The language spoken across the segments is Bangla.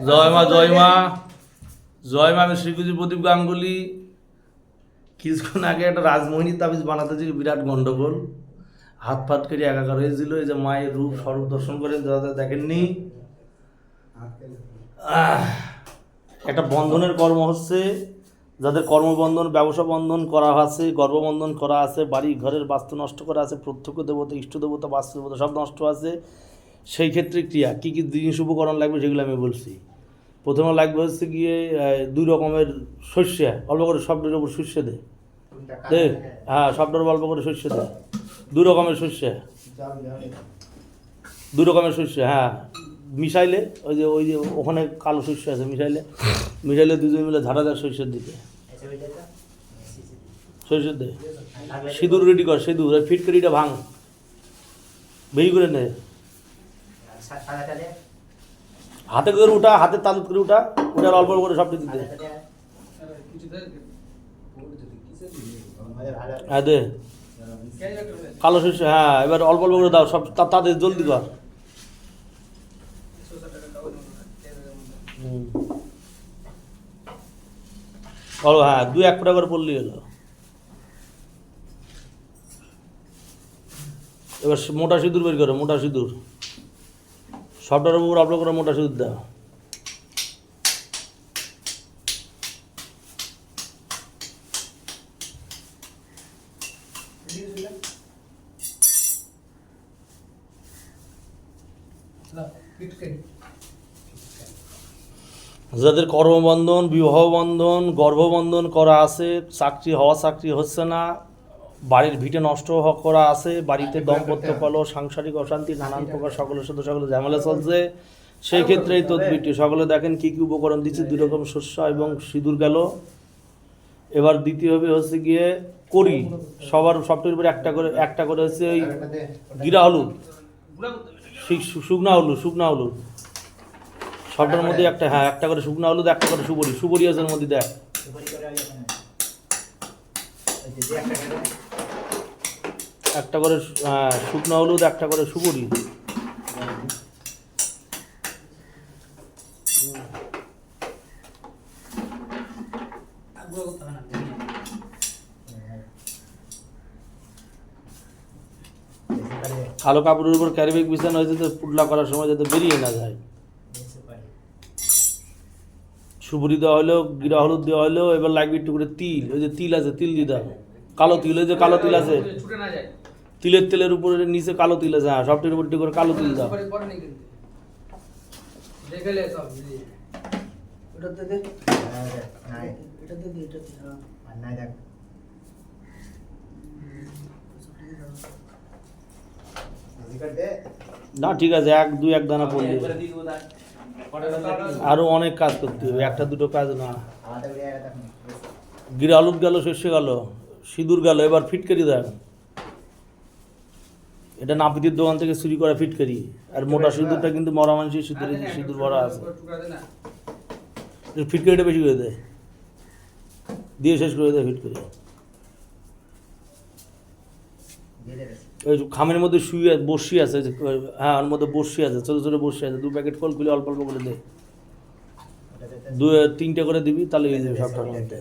জয় মা জয় মা জয় মা। আমি শ্রীকুজি প্রদীপ গাঙ্গুলি। কিছুক্ষণ আগে একটা রাজমোহিনী তাবিজ বানাতে যে বিরাট গন্ডগোল, হাত ফাত করে একাকার হয়েছিল। এই যে মায়ের রূপ স্বরূপ দর্শন করেন, যারা দেখেননি। একটা বন্ধনের কর্ম হচ্ছে, যাদের কর্মবন্ধন, ব্যবসা বন্ধন করা আছে, গর্ভবন্ধন করা আছে, বাড়ি ঘরের বাস্তু নষ্ট করা আছে, প্রত্যক্ষ দেবতা, ইষ্ট দেবতা, বাস্তু দেবতা সব নষ্ট আছে। সেই ক্ষেত্রে ক্রিয়া কী কী জিনিস উপকরণ লাগবে সেগুলো আমি বলছি। প্রথমে লাগবে হচ্ছে গিয়ে 2 রকমের শস্য, অল্প করে সবটার উপর শস্য দে, হ্যাঁ সবটার অল্প করে শস্য দে। 2 রকমের শস্য, 2 রকমের শস্য, হ্যাঁ মিশাইলে ওই যে ওখানে কালো শস্য আছে, মিশাইলে দুজন মিলে ঝাড়া দেয় শস্যের দিকে। শস্য দে, সিঁদুর রেডি কর, সিঁদুর ফিটকারিটা ভাঙ, বেশি করে নে, হাতে করে উঠা, হাতের তালুত করে উঠার অল্প করে সবটা দিতে। হ্যাঁ দে কালো শস্য, হ্যাঁ এবার অল্প অল্প করে দাও সব, তাদের জলদি কর। হ্যাঁ 2-1 ফোঁটা করে পড়লি হলো। এবার মোটা সিঁদুর বের করো, মোটা সিঁদুর সবটার উপর অল্প করে মোটা সিঁদুর দাও। যাদের কর্মবন্ধন, বিবাহ বন্ধন, গর্ভবন্ধন করা আছে, চাকরি হচ্ছে না, বাড়ির ভিটে নষ্ট করা আছে, বাড়িতে দাম্পত্য কলহ, সাংসারিক অশান্তি, নানান প্রকার সকলের সাথে সকলে ঝামেলা চলছে, সেই ক্ষেত্রে এই তদবিরটি সকলে দেখেন কী কী উপকরণ দিচ্ছে। 2 রকম শস্য এবং সিঁদুর গেল। এবার দ্বিতীয় হবে হচ্ছে গিয়ে করি, সবটার উপরে একটা করে হচ্ছে ওই গিরা হলুদ, শুকনা হলুদ সবটার মধ্যে একটা, হ্যাঁ একটা করে শুকনা হলুদ, একটা করে সুবরি আছে এর মধ্যে দেখ। একটা করে শুকনো হলুদ, একটা করে সুবরি। কালো কাপড়ের উপর ক্যারিব্যাগ বিছানো হয়েছে, পুটলা করার সময় যাতে বেরিয়ে না যায়। সুবরি দেওয়া হলো, গিরা হলুদ দেওয়া হলো। এবার লাগবে একটু করে তিল, ওই যে তিল আছে, তিল দিয়ে দাও, কালো তিল, ওই যে কালো তিল আছে, তেলের উপরে নিচে কালো তিল আছে, হ্যাঁ সবটির উপর একটু করে কালো তিল দাও। না ঠিক আছে, 1-2 দানা পড়লে, আরো অনেক কাজ করতে হবে, 1-2 কাজ না। গিরা হলুদ গেল, শস্য গেল, সিঁদুর গেল। এবার ফিটকারি দেয়, এটা নাপিতের দোকান থেকে চুরি করা ফিটকারি। আর মোটা সিঁদুরটা কিন্তু মরা মানুষের সিঁদুর ভরা আছে, ফিটকারিটা বেশি করে দেয়, দিয়ে শেষ করে দেয় ফিটকারি। ওই খামের মধ্যে বসি আছে, হ্যাঁ ওর মধ্যে বসি আছে, ছোটো ছোটো বসি আছে, 2 প্যাকেট কল খুলে অল্প অল্প করে দে, 2-3টে করে দিবি, তাহলে হয়ে যাবে সবটার মধ্যে।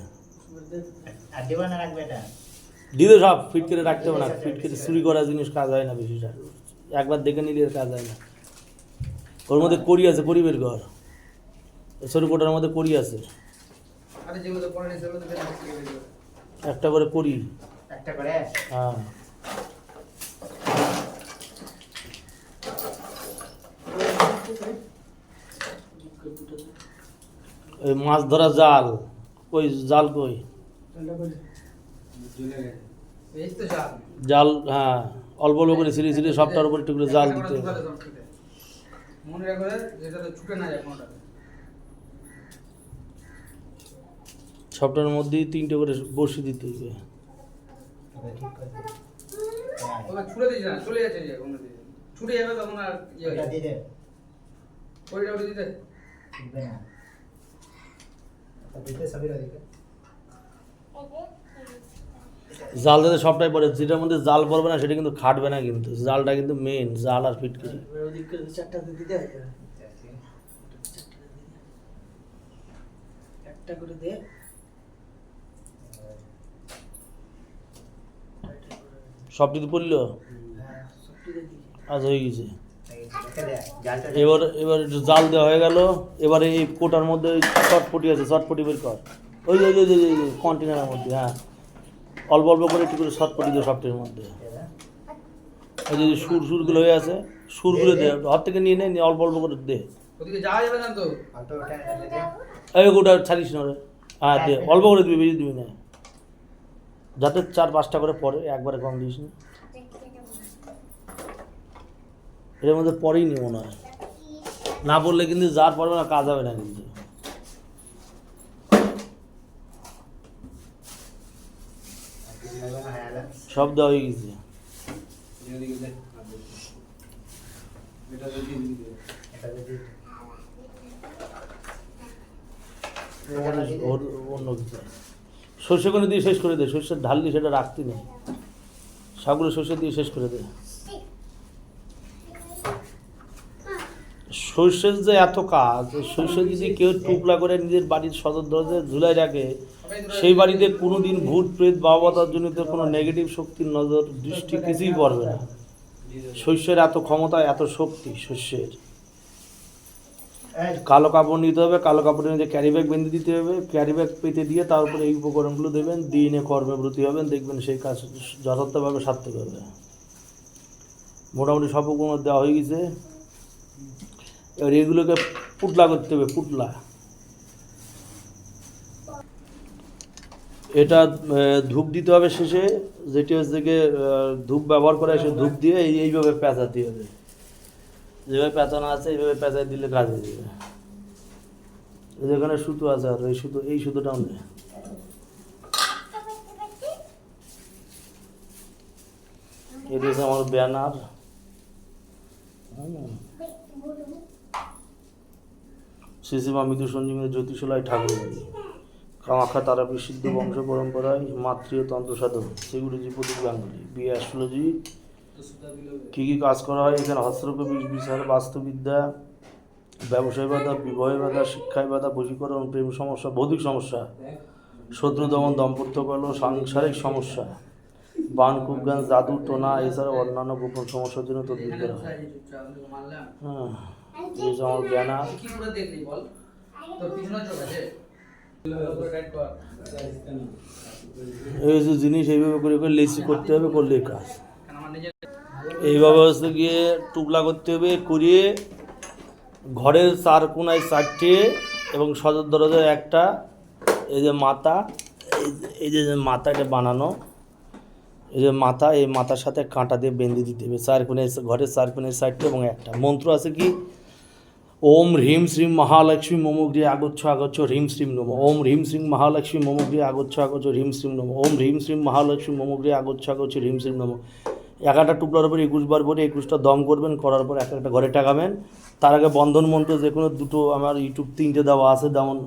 দিলে সব ফিট করে রাখতে হবে না, ফিট করে চুরি করা জিনিস কাজ হয় না বেশিটা, একবার দেখে নিলে কাজ হয় না। ওর মধ্যে কড়ি আছে, কড়ি বের কর, ছোটো কোটার মধ্যে কড়ি আছে, একটা করে কড়ি, হ্যাঁ ওই মাছ ধরা জাল, কই জাল কই, জাল, হ্যাঁ অল্প অল্প করে ছিঁড়ে সবটার উপর একটু করে জাল দিতে হবে। সবটার মধ্যেই 3টে করে বসি দিতে হবে। জাল দিতে সবটাই পড়ে, যেটার মধ্যে জাল পড়বে না সেটা কিন্তু খাটবে না, কিন্তু জালটা কিন্তু মেন, জাল আর ফিটকারি। একটা করে দে। সবটি পড়লো? হ্যাঁ, সবটিকে দিয়েছি। আজ হয়ে গেছে। এবার এবার একটু জাল দেওয়া হয়ে গেল। এবারে এই কোটার মধ্যে চটপটি আছে, চটপটি বের কর। ওই ওই ওই কন্টেনারের মধ্যে, হ্যাঁ অল্প অল্প করে একটু করে চটপটি দিয়ে সবটির মধ্যে। ওই যে সুরগুলো হয়ে আছে, সুরগুলো দে, হাত থেকে নিয়ে নিয়ে অল্প অল্প করে দে। ওদিকে যাওয়া যাবে না তো। এই গোটা ছাড়িস না রে। হ্যাঁ দে, অল্প করে দিবি, বেশি দিবি না, যাতে 4-5টা করে পরে, একবারে কম দিস না। এর মধ্যে পরেই নি মনে হয়, না পড়লে কিন্তু যার পড়বে না কাজ হবে না কিন্তু। সব দেওয়া হয়ে গেছে। অন্য কিছু সর্ষে করে দিয়ে শেষ করে দে, সর্ষের ঢাল দিয়ে সেটা রাখতে নেই, সবগুলো সর্ষে দিয়ে শেষ করে দে। সর্ষের যে এত কাজ, সর্ষে যদি কেউ টুকলা করে নিজের বাড়ির সদর দরজায় ঝুলাই রাখে, সেই বাড়িতে কোনোদিন ভূত প্রেত বাবাতার জনিত কোনো নেগেটিভ শক্তির নজর দৃষ্টি কিছুই পড়বে না। শস্যের এত ক্ষমতা, এত শক্তি শস্যের। কালো কাপড় নিতে হবে, কালো কাপড়ের মধ্যে ক্যারি ব্যাগ বেঁধে দিতে হবে, ক্যারি ব্যাগ পেতে দিয়ে তার উপরে এই উপকরণগুলো দেবেন, দিনে কর্মে ব্রতী হবেন, দেখবেন সেই কাজ যথার্থভাবে সার্থক হবে। মোটামুটি সব উপকরণ দেওয়া হয়ে গেছে। এবার এগুলোকে পুটলা করতে হবে, পুটলা। এটা ধূপ দিতে হবে শেষে, যেটি হচ্ছে গিয়ে ধূপ ব্যবহার করে সে ধূপ দিয়ে এইভাবে পেঁচাতে হবে, যেভাবে পেঁচানো আছে এইভাবে পেঁচাই দিলে কাজ হয়ে যাবে। যেখানে সুতো আছে আর এই সুতোটাও নেই। এটা হচ্ছে আমার ব্যানার। শ্রী মৃদু সঞ্জীবনী জ্যোতিষালয় ঠাকুরবাড়ি, কামাখ্যা তারাপীঠ সিদ্ধ বংশ পরম্পরায় মাতৃ ও তন্ত্র সাধক শ্রীগুরুজি প্রদীপ গাঙ্গুলি, বিএ অ্যাস্ট্রোলজি। কী কী কাজ করা হয় এখানে? হস্তশিল্প, বিচার, বাস্তুবিদ্যা, ব্যবসায় বাধা, বিবাহে বাধা, শিক্ষায় বাধা, বশীকরণ, প্রেম সমস্যা, বৌদ্ধিক সমস্যা, শত্রু দমন, দাম্পত্য কলহ, সাংসারিক সমস্যা, বান কুজ্ঞান, জাদু টোনা, এছাড়াও অন্যান্য গোপন সমস্যার জন্য তদবির করা হয়। হ্যাঁ, এই যে আমার ব্যানার। এই যে জিনিস এইভাবে করে করে লেসি করতে হবে, করলেই কাজ। এইভাবে হচ্ছে গিয়ে টুকলা করতে হবে, করিয়ে ঘরের 4 কোণায় 4টে এবং সদর দরজায় একটা। এই যে মাথা, এই যে মাথা এটা বানানো, এই যে মাথা, এই মাথার সাথে কাঁটা দিয়ে বেঁধে দিতে হবে 4 কোণায়, ঘরের 4 কোণায় 4টে এবং একটা। মন্ত্র আছে কি? ওম হ্রিম শ্রীম মহালক্ষ্মী মম গৃহে আগচ্ছ আগচ্ছ হ্রিম শ্রীম নম। ওম হ্রিম শ্রীম মহালক্ষ্মী মম গৃহে আগচ্ছ আগচ্ছ হ্রিম শ্রীম নম। ওম হ্রিম শ্রীম মহালক্ষ্মী মম গৃহে আগচ্ছ আগচ্ছ হ্রিম শ্রীম নম। একটা টুকরার উপর 21 বার পরে 21টা দম করবেন, করার পর একটা ঘরে টাকাবেন। তার আগে বন্ধন মন্ত্র যে কোনো দুটো, আমার ইউটিউব 3টে দেওয়া আছে, যেমন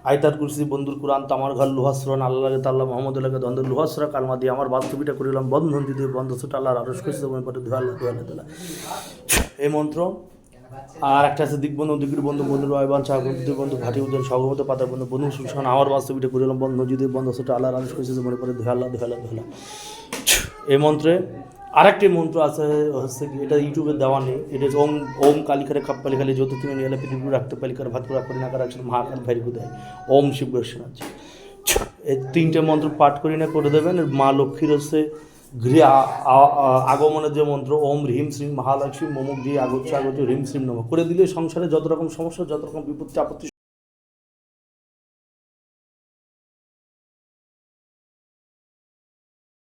আয়তার কুরসি, বন্ধুর কুরআন, তামার ঘর, লোহাসরান, আল্লাহ তাল্লাহ মোহাম্মদুল্লাহকে দ্বন্দ্ব লোহাসরা কালমা দিয়ে আমার বাস্তবিটা করিলাম বন্ধন, যদি বন্ধ ছোট আল্লাহর আরশ করছে পরে ধোয়াল্লাহ ধোয়াল্লাহ। এই মন্ত্র। আর একটা আছে দিকবন্ধু, দিগির বন্ধু, বন্ধুর আয়বান চা বন্ধু, বন্ধু ঘাটি উদ্যান সগমত পাতা বন্ধু, বন্ধু সুশান আমার বাস্তবিটা করিলাম বন্ধ, যদি বন্ধ ছোট আল্লাহর আরশ করছে মনে পরে ধোয়াল্লাহ ধোয়াল্লাহ ধোয়াল্লাহ। এই মন্ত্রে আরেকটি মন্ত্র আছে, হচ্ছে কি, এটা ইউটিউবে দেওয়া নেই। এটা হচ্ছে ওম ওম কালিকারে খাপ পালিখালি যত তুমি নিয়ে এলে পৃথিবী রাখতে পালিকার ভাত করে আপনি নাকার রাখছেন মহাকাল ভাইরি কোথায় ওম শিব গোস্বানাথ। এই 3টে মন্ত্র পাঠ করি না করে দেবেন। মা লক্ষ্মীর হচ্ছে গৃহে আগমনের যে মন্ত্র, ওম হ্রিম শ্রীম মহালক্ষ্মী মম গৃহে আগচ্ছ আগচ্ছ হ্রিম শ্রীম নম, করে দিলে সংসারে যত রকম সমস্যা, যত রকম বিপত্তি আপত্তি